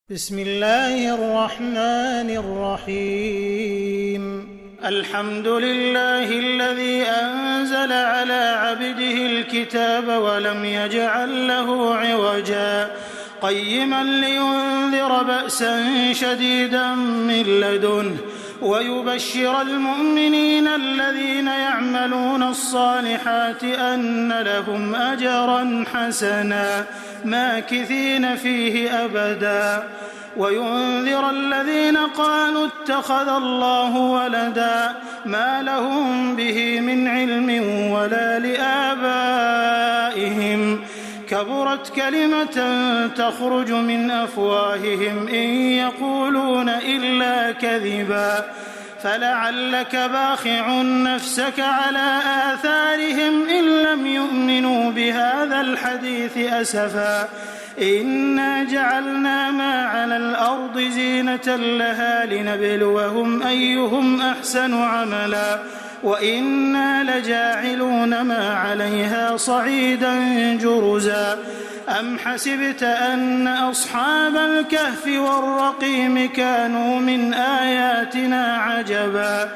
بسم الله الرحمن الرحيم. الحمد لله الذي أنزل على عبده الكتاب ولم يجعل له عوجا قيما لينذر بأسا شديدا من لدنه ويبشر المؤمنين الذين يعملون الصالحات أن لهم أجرا حسنا ماكثين فيه أبدا وينذر الذين قالوا اتخذ الله ولدا ما لهم به من علم ولا لآبائهم كبرت كلمة تخرج من أفواههم إن يقولون إلا كذبا فلعلك باخع نفسك على آثارهم إن لم يؤمنوا بهذا الحديث أسفا إنا جعلنا ما على الأرض زينة لها لنبلوهم أيهم أحسن عملا وإنا لجاعلون ما عليها صعيدا جرزا أم حسبت أن أصحاب الكهف والرقيم كانوا من آياتنا عجبا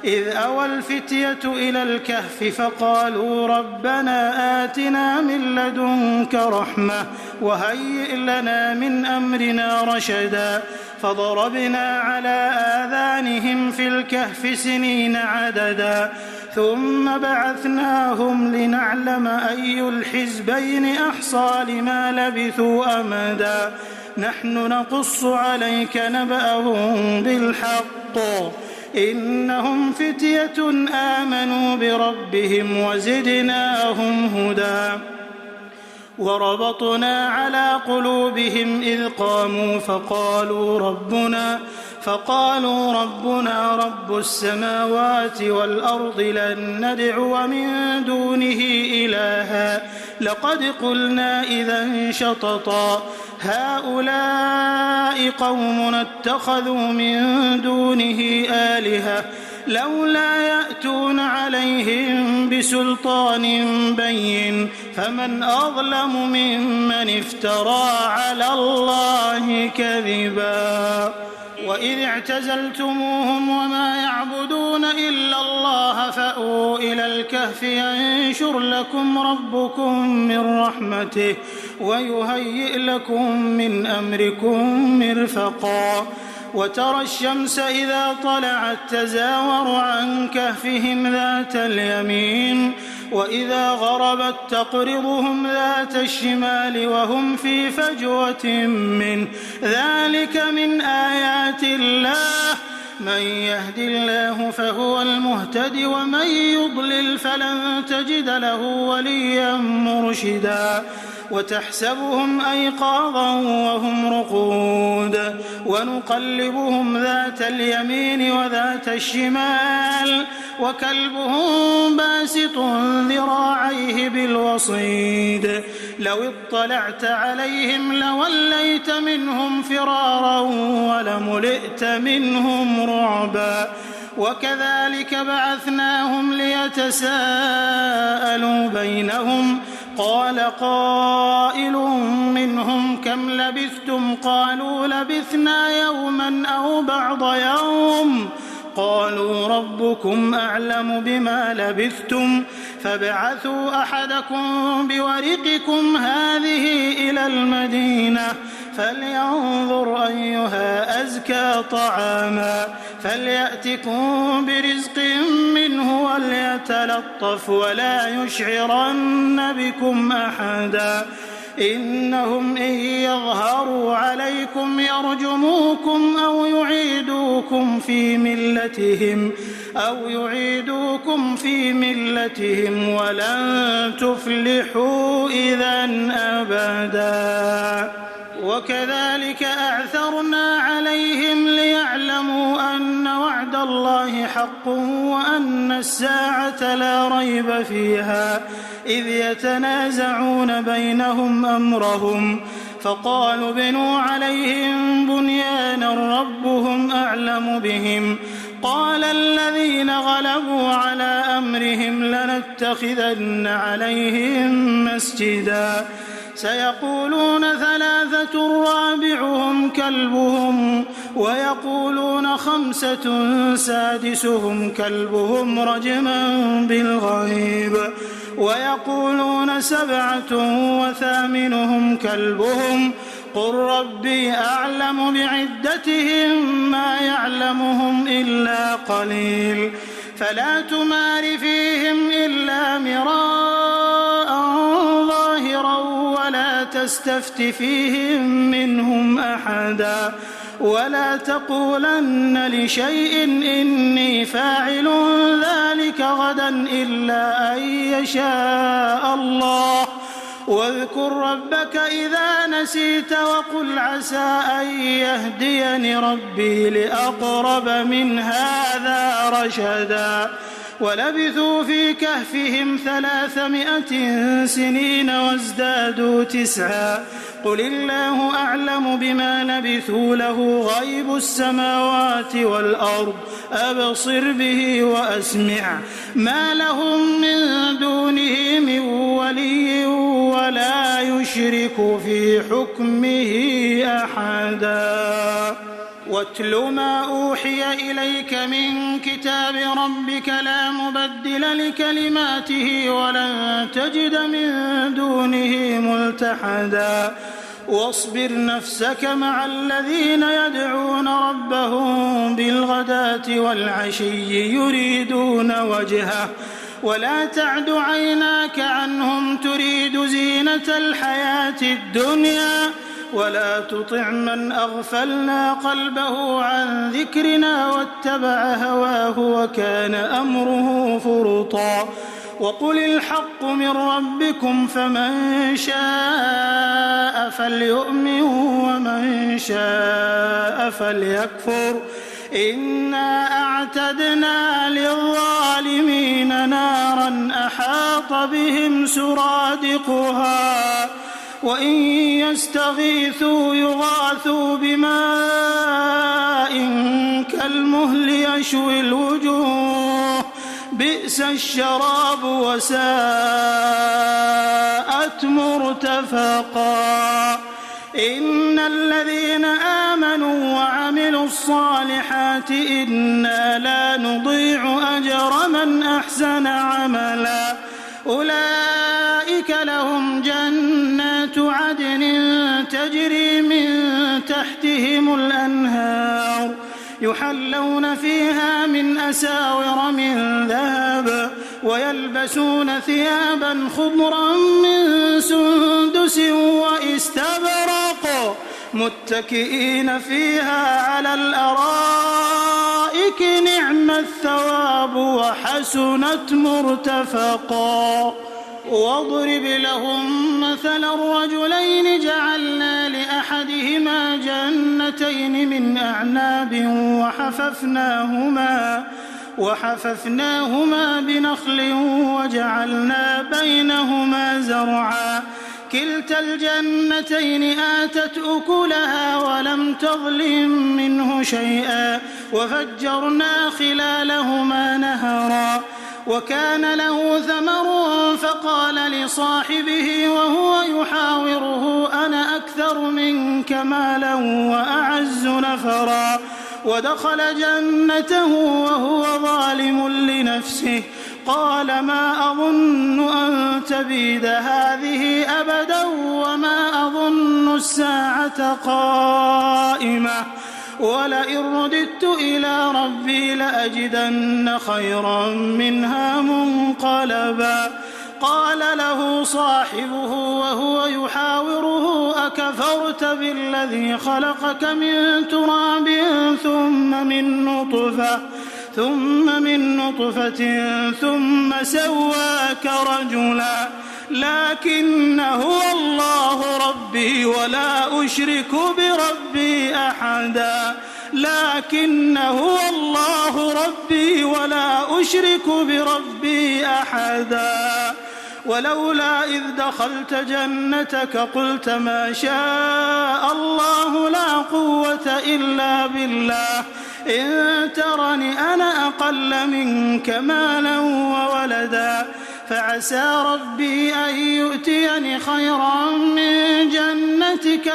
إذ أوى الفتية إلى الكهف فقالوا ربنا آتنا من لدنك رحمة وهيئ لنا من أمرنا رشدا فضربنا على آذانهم في الكهف سنين عددا ثم بعثناهم لنعلم أي الحزبين أحصى لما لبثوا أمدا نحن نقص عليك نبأهم بالحق إنهم فتية آمنوا بربهم وزدناهم هدى وربطنا على قلوبهم إذ قاموا فقالوا ربنا رب السماوات والأرض لن ندعو من دونه إلها لقد قلنا إذا شططا هؤلاء قومنا اتخذوا من دونه آلهة لولا يأتون عليهم بسلطان بين فمن أظلم ممن افترى على الله كذبا وإذ اعتزلتموهم وما يعبدون إلا الله فأووا إلى الكهف ينشر لكم ربكم من رحمته ويهيئ لكم من أمركم مرفقا وترى الشمس إذا طلعت تزاور عن كهفهم ذات اليمين وإذا غربت تقرضهم ذات الشمال وهم في فجوة منه ذلك من آيات الله من يهد الله فهو المهتد ومن يضلل فلن تجد له وليا مرشدا وتحسبهم أيقاظا وهم رقود ونقلبهم ذات اليمين وذات الشمال وكلبهم باسط ذراعيه بالوصيد لو اطلعت عليهم لوليت منهم فرارا ولملئت منهم رعبا وكذلك بعثناهم ليتساءلوا بينهم قال قائل منهم كم لبثتم قالوا لبثنا يوما أو بعض يوم قالوا ربكم أعلم بما لبثتم فابعثوا أحدكم بورقكم هذه إلى المدينة فلينظر أيها أزكى طعاما فليأتكم برزق منه وليتلطف ولا يشعرن بكم أحدا إنهم إن يظهروا عليكم يرجموكم أو يعيدوكم في ملتهم ولن تفلحوا إذا أبدا وكذلك أعثرنا عليهم ليعلموا أن وعد الله حق وأن الساعة لا ريب فيها إذ يتنازعون بينهم أمرهم فقالوا بنوا عليهم بنيانا ربهم أعلم بهم قال الذين غلبوا على أمرهم لنتخذن عليهم مسجدا سيقولون 3 رابعهم كلبهم ويقولون 5 سادسهم كلبهم رجما بالغيب ويقولون 7 وثامنهم كلبهم قل ربي أعلم بعدتهم ما يعلمهم إلا قليل فلا تمار فيهم إلا مراء ظاهرا ولا تستفت فيهم منهم أحدا ولا تقولن لشيء إني فاعل ذلك غدا إلا أن يشاء الله واذكر ربك إذا نسيت وقل عسى أن يهديني ربي لأقرب من هذا رشدا ولبثوا في كهفهم 300 سنين وازدادوا 9 قل الله أعلم بما لبثوا له غيب السماوات والأرض أبصر به وأسمع ما لهم من دونه من ولي ولا يشرك في حكمه أحدا واتل ما أوحي إليك من كتاب ربك لا مبدل لكلماته ولن تجد من دونه ملتحدا واصبر نفسك مع الذين يدعون ربهم بالغداة والعشي يريدون وجهه ولا تعد عيناك عنهم تريد زينة الحياة الدنيا ولا تطع من أغفلنا قلبه عن ذكرنا واتبع هواه وكان أمره فرطا وقل الحق من ربكم فمن شاء فليؤمن ومن شاء فليكفر إنا أعتدنا للظالمين نارا أحاط بهم سرادقها وإن يستغيثوا يغاثوا بماء كالمهل يشوي الوجوه بئس الشراب وساءت مرتفقا إن الذين آمنوا وعملوا الصالحات إنا لا نضيع أجر من أحسن عملا أولئك لهم جنات عدن تجري من تحتهم الأنهار يحلون فيها من أساور من ذهب ويلبسون ثيابا خضرا من سندس وإستبرق متكئين فيها على الأرائك نعم الثواب وحسنت مرتفقا واضرب لهم مثل الرجلين جعلنا لأحدهما جنتين من أعناب وحففناهما بنخل وجعلنا بينهما زرعا كلتا الجنتين آتت أكلها ولم تظلم منه شيئا وفجرنا خلالهما نهرا وكان له ثمر فقال لصاحبه وهو يحاوره أنا أكثر منك مالا وأعز نفرا ودخل جنته وهو ظالم لنفسه قال ما أظن أن تبيد هذه أبدا وما أظن الساعة قائمة ولئن رددت إلى ربي لأجدن خيرا منها منقلبا قال له صاحبه وهو يحاوره أكفرت بالذي خلقك من تراب ثم من نطفة ثم سواك رجلا لكن هو الله ربي ولا أشرك بربي أحدا لكن هو الله ربي ولا أشرك بربي أحدا ولولا إذ دخلت جنتك قلت ما شاء الله لا قوة إلا بالله إن ترني أنا أقل منك مالا وولدا فعسى ربي أن يؤتيني خيرا من جنتك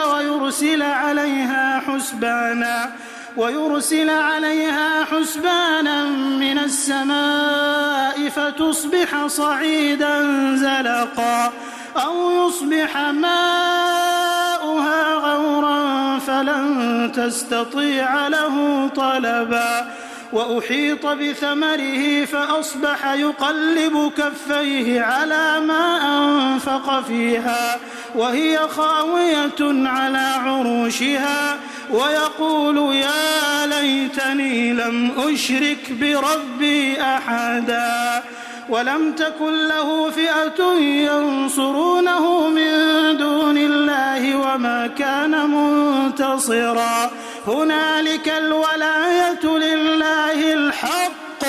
ويرسل عليها حسبانا من السماء فتصبح صعيدا زلقا أو يصبح ماؤها غورا فلن تستطيع له طلبا وأحيط بثمره فأصبح يقلب كفيه على ما أنفق فيها وهي خاوية على عروشها ويقول يا ليتني لم أشرك بربي أحدا ولم تكن له فئة ينصرونه من دون الله وما كان منتصرا هنالك الولاية لله الحق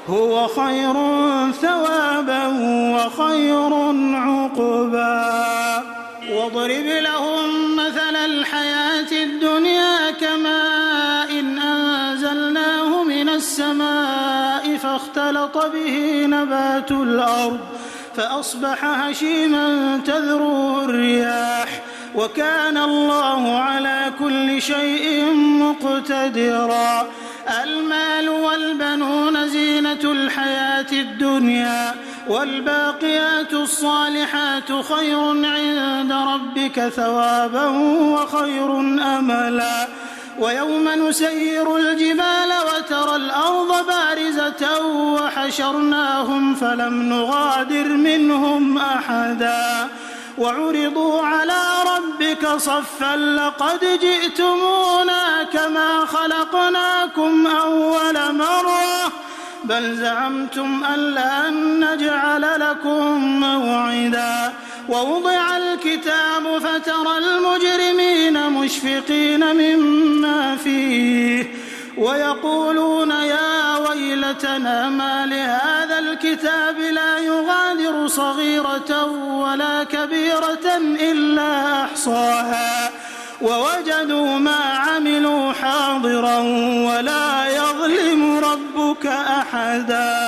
هو خير ثوابا وخير عقبا واضرب لهم مثل الحياة الدنيا كماء أنزلناه من السماء فاختلط به نبات الأرض فأصبح هشيما تذروه الرياح وكان الله على كل شيء مقتدرا المال والبنون زينة الحياة الدنيا والباقيات الصالحات خير عند ربك ثوابا وخير أملا ويوم نسير الجبال وترى الأرض بارزة وحشرناهم فلم نغادر منهم أحدا وعرضوا على ربك صفا لقد جئتمونا كما خلقناكم أول مرة بل زعمتم أن لن نجعل لكم موعدا ووضع الكتاب فترى المجرمين مشفقين مما فيه ويقولون يا ويلتنا ما لهذا الكتاب لا يغادر صغيرة ولا كبيرة إلا أحصاها ووجدوا ما عملوا حاضرا ولا يظلم ربك أحدا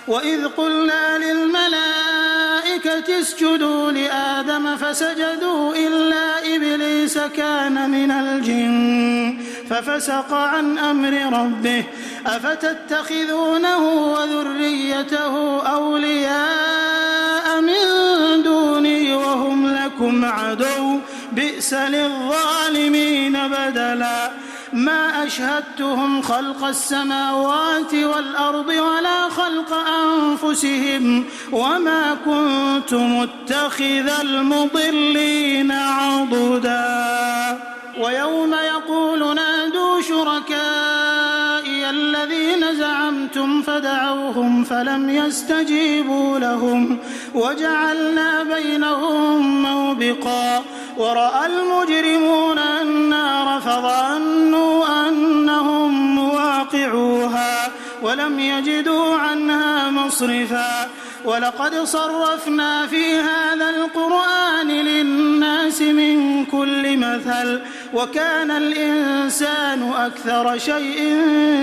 وإذ قلنا للملائكة اسجدوا لآدم فسجدوا إلا إبليس كان من الجن ففسق عن أمر ربه أفتتخذونه وذريته أولياء من دوني وهم لكم عدو بئس للظالمين بدلا ما أشهدتهم خلق السماوات والأرض ولا خلق أنفسهم وما كنت متخذ المضلين عضدا ويوم يقول نادوا شركائي الذين زعمتم فدعوهم فلم يستجيبوا لهم وجعلنا بينهم موبقا ورأى المجرمون النار فظنوا أنهم مواقعوها ولم يجدوا عنها مصرفا ولقد صرفنا في هذا القرآن للناس من كل مثل وكان الإنسان أكثر شيء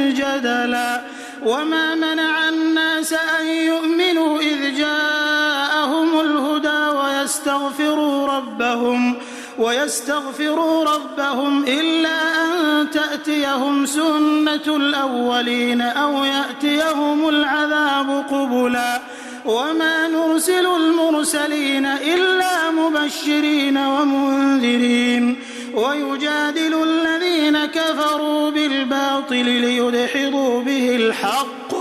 جدلا وما منع الناس أن يؤمنوا إذ جاءهم الهدى ويستغفروا ربهم إلا أن تأتيهم سنة الأولين أو يأتيهم العذاب قبلا وما نرسل المرسلين إلا مبشرين ومنذرين ويجادل الذين كفروا بالباطل ليدحضوا به الحق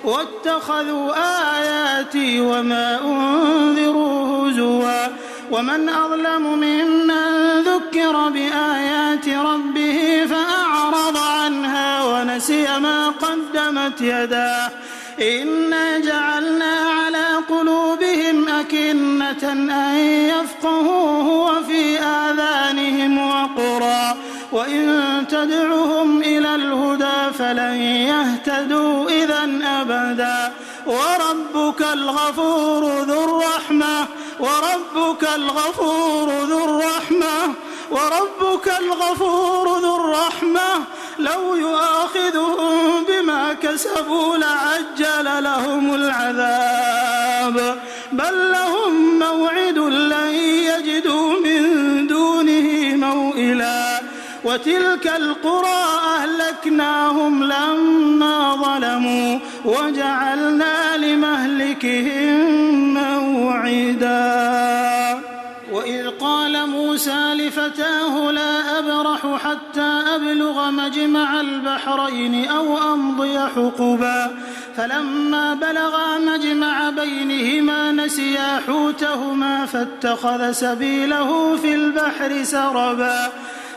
واتخذوا آياتي وما أنذروا هزوا ومن أظلم ممن ذكر بآيات ربه فأعرض عنها ونسي ما قدمت يداه إنا جعلنا على قلوبهم أكنة أن يفقهوه وفي آذانهم وقرا وإن تدعهم إلى الهدى فلن يهتدوا إذا أبدا وربك الغفور ذو الرحمة لو يؤاخذهم بما كسبوا لعجل لهم العذاب بل لهم موعد لن يجدوا من دونه موئلا وتلك القرى أهلكناهم لما ظلموا وجعلنا لمهلكهم موعدا وإذ قال موسى لفتاه لا أبرح حتى أبلغ مجمع البحرين أو أمضي حقبا فلما بلغا مجمع بينهما نسيا حوتهما فاتخذ سبيله في البحر سربا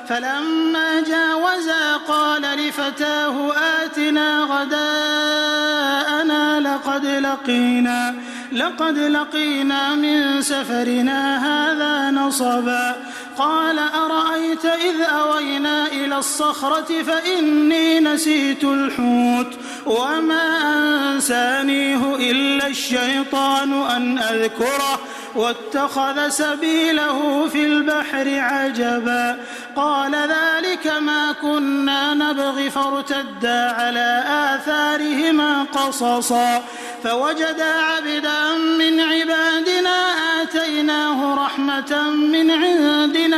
فلما جاوزا قال لفتاه آتنا غداءنا لقد لقينا من سفرنا هذا نصبا قال أرأيت إذ أوينا إلى الصخرة فإني نسيت الحوت وما أنسانيه إلا الشيطان أن أذكره واتخذ سبيله في البحر عجبا قال ذلك ما كنا نبغي فارتدا على آثارهما قصصا فوجدا عبدا من عبادنا آتيناه رحمة من عندنا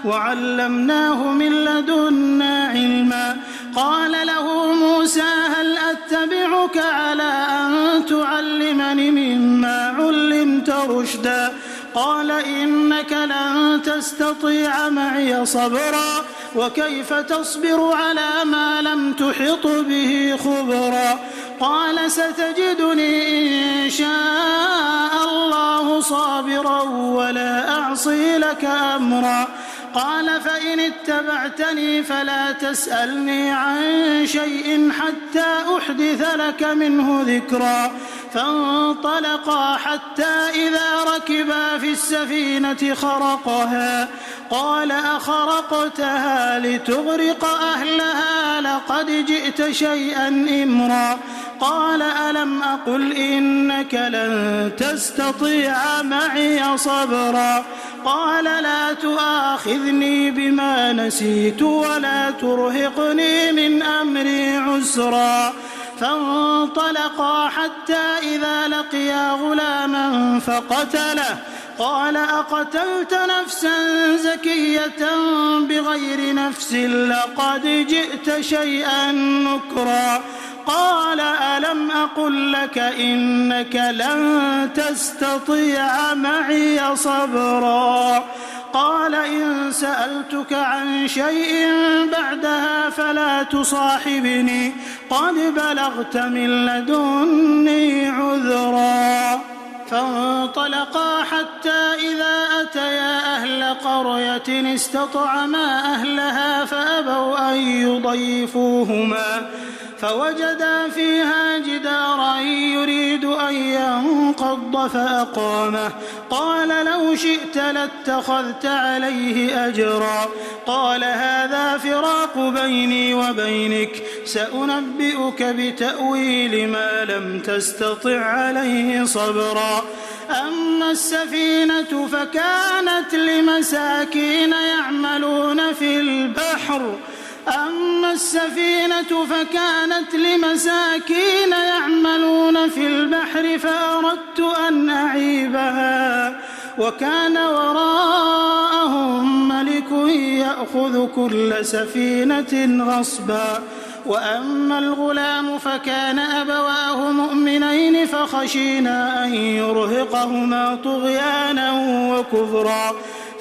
وعلمناه من لدنا علما قال له موسى هل أتبعك على أن تعلمني مما علمت رشدا قال إنك لن تستطيع معي صبرا وكيف تصبر على ما لم تحط به خبرا قال ستجدني إن شاء الله صابرا ولا أعصي لك أمرا قال فإن اتبعتني فلا تسألني عن شيء حتى أحدث لك منه ذكرا فانطلقا حتى إذا ركبا في السفينة خرقها قال أخرقتها لتغرق أهلها لقد جئت شيئا إمرا قال ألم أقل إنك لن تستطيع معي صبرا قال لا تؤاخذني بما نسيت ولا ترهقني من أمري عسرا فانطلقا حتى إذا لقيا غلاما فقتله قال أقتلت نفسا زكية بغير نفس لقد جئت شيئا نكرا قال ألم أقل لك إنك لن تستطيع معي صبرا قال إن سألتك عن شيء بعدها فلا تصاحبني قد بلغت من لدني عذرا فانطلقا حتى إذا أتيا أهل قرية استطعما أهلها فأبوا أن يضيفوهما فوجدا فيها جدارا يريد أن ينقض فأقامه قال لو شئت لاتخذت عليه أجرا قال هذا فراق بيني وبينك سأنبئك بتأويل ما لم تستطع عليه صبرا أما السفينة فكانت لمساكين يعملون في البحر فأردت أن أعيبها وكان وراءهم ملك يأخذ كل سفينة غصبا وأما الغلام فكان أبواه مؤمنين فخشينا أن يرهقهما طغيانا وكفرا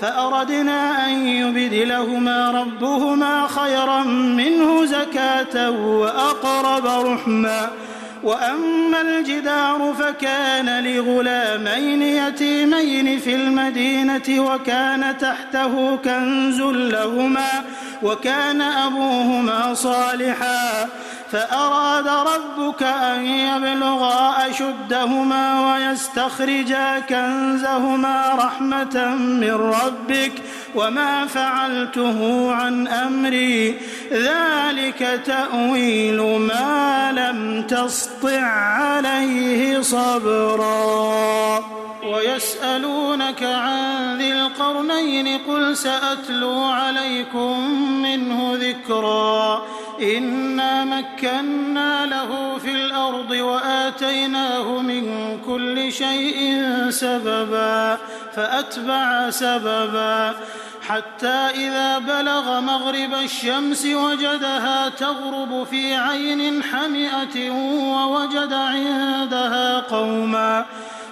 فأردنا أن يبدلهما ربهما خيرا منه زكاة وأقرب رحما وأما الجدار فكان لغلامين يتيمين في المدينة وكان تحته كنز لهما وكان أبوهما صالحا فأراد ربك أن يبلغا أشدهما ويستخرجا كنزهما رحمة من ربك وما فعلته عن أمري ذلك تأويل ما لم تسطع عليه صبرا ويسألونك عن ذي القرنين قل سأتلو عليكم منه ذكرا إنا مكنا له في الأرض وآتيناه من كل شيء سببا فأتبع سببا حتى إذا بلغ مغرب الشمس وجدها تغرب في عين حمئة ووجد عندها قوما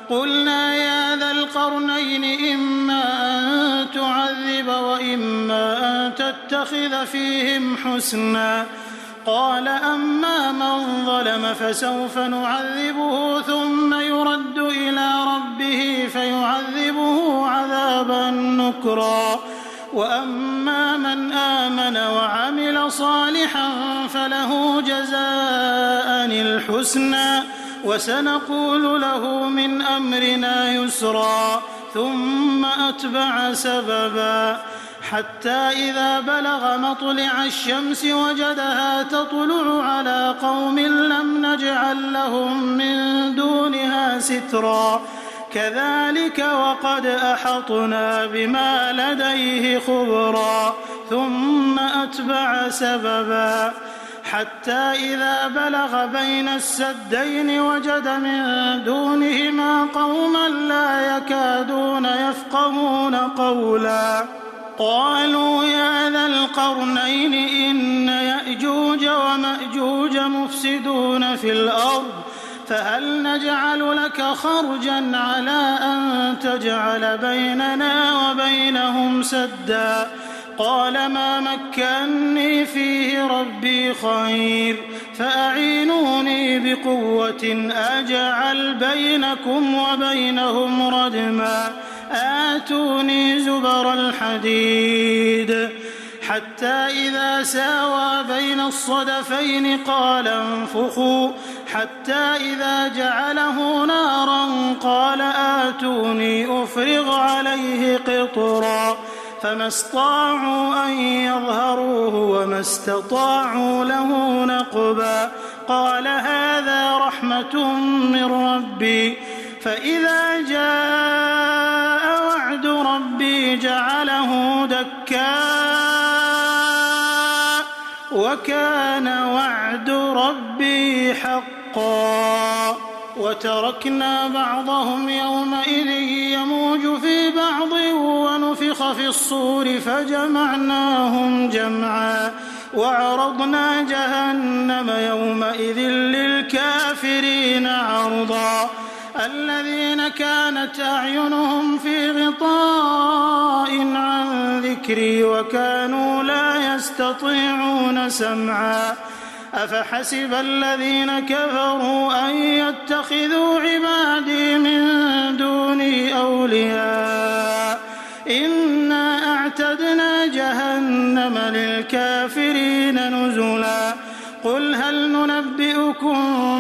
قلنا يا ذا القرنين إما أن تعذب وإما أن تتخذ فيهم حسنا قال أما من ظلم فسوف نعذبه ثم يرد إلى ربه فيعذبه عذابا نكرا وأما من آمن وعمل صالحا فله جزاء الحسنى وسنقول له من أمرنا يسرا ثم أتبع سببا حتى إذا بلغ مطلع الشمس وجدها تطلع على قوم لم نجعل لهم من دونها سترا كذلك وقد أحطنا بما لديه خبرا ثم أتبع سببا حتى إذا بلغ بين السدين وجد من دونهما قوما لا يكادون يفقهون قولا قالوا يا ذا القرنين إن يأجوج ومأجوج مفسدون في الأرض فهل نجعل لك خرجا على أن تجعل بيننا وبينهم سدا قال ما مكني فيه ربي خير فأعينوني بقوة أجعل بينكم وبينهم ردما آتوني زبر الحديد حتى إذا ساوى بين الصدفين قال انفخوا حتى إذا جعله نارا قال آتوني أفرغ عليه قطرا فما استطاعوا أن يظهروه وما استطاعوا له نقبا قال هذا رحمة من ربي فإذا جاء وعد ربي جعله دكاء وكان وعد ربي حقا وتركنا بعضهم يومئذ يموج في بعض ونفخ في الصور فجمعناهم جمعا وعرضنا جهنم يومئذ للكافرين عرضا الذين كانت أعينهم في غطاء عن ذكري وكانوا لا يستطيعون سمعا أفحسب الذين كفروا أن يتخذوا عبادي من دوني أولياء إنا أعتدنا جهنم للكافرين نزلا قل هل ننبئكم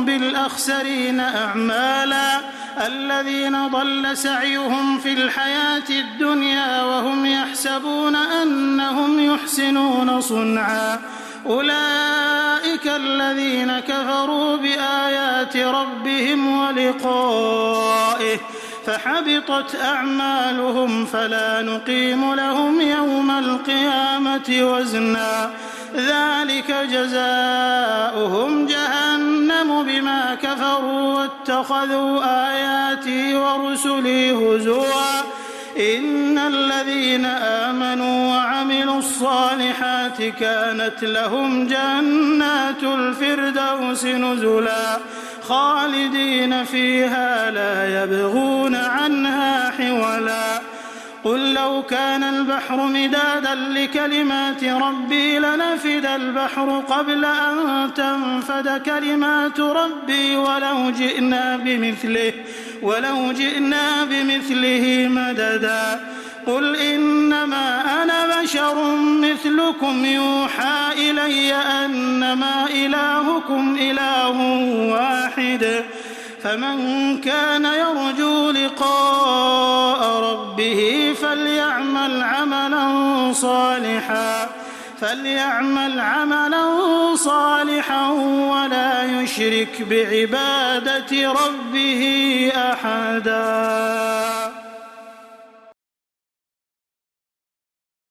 بالأخسرين أعمالا الذين ضل سعيهم في الحياة الدنيا وهم يحسبون أنهم يحسنون صنعا أولئك الذين كفروا بآيات ربهم ولقائه فحبطت أعمالهم فلا نقيم لهم يوم القيامة وزنا ذلك جزاؤهم جهنم بما كفروا واتخذوا آياتي ورسلي هزوا إن الذين آمنوا وعملوا الصالحات كانت لهم جنات الفردوس نزلا خالدين فيها لا يبغون عنها حولا قل لو كان البحر مدادا لكلمات ربي لنفد البحر قبل أن تنفد كلمات ربي ولو جئنا بمثله مددا قل إنما أنا بشر مثلكم يوحى إلي أنما إلهكم إله واحد فمن كان يرجو لقاء ربه فليعمل عملا صالحا ولا يشرك بعبادة ربه أحدا.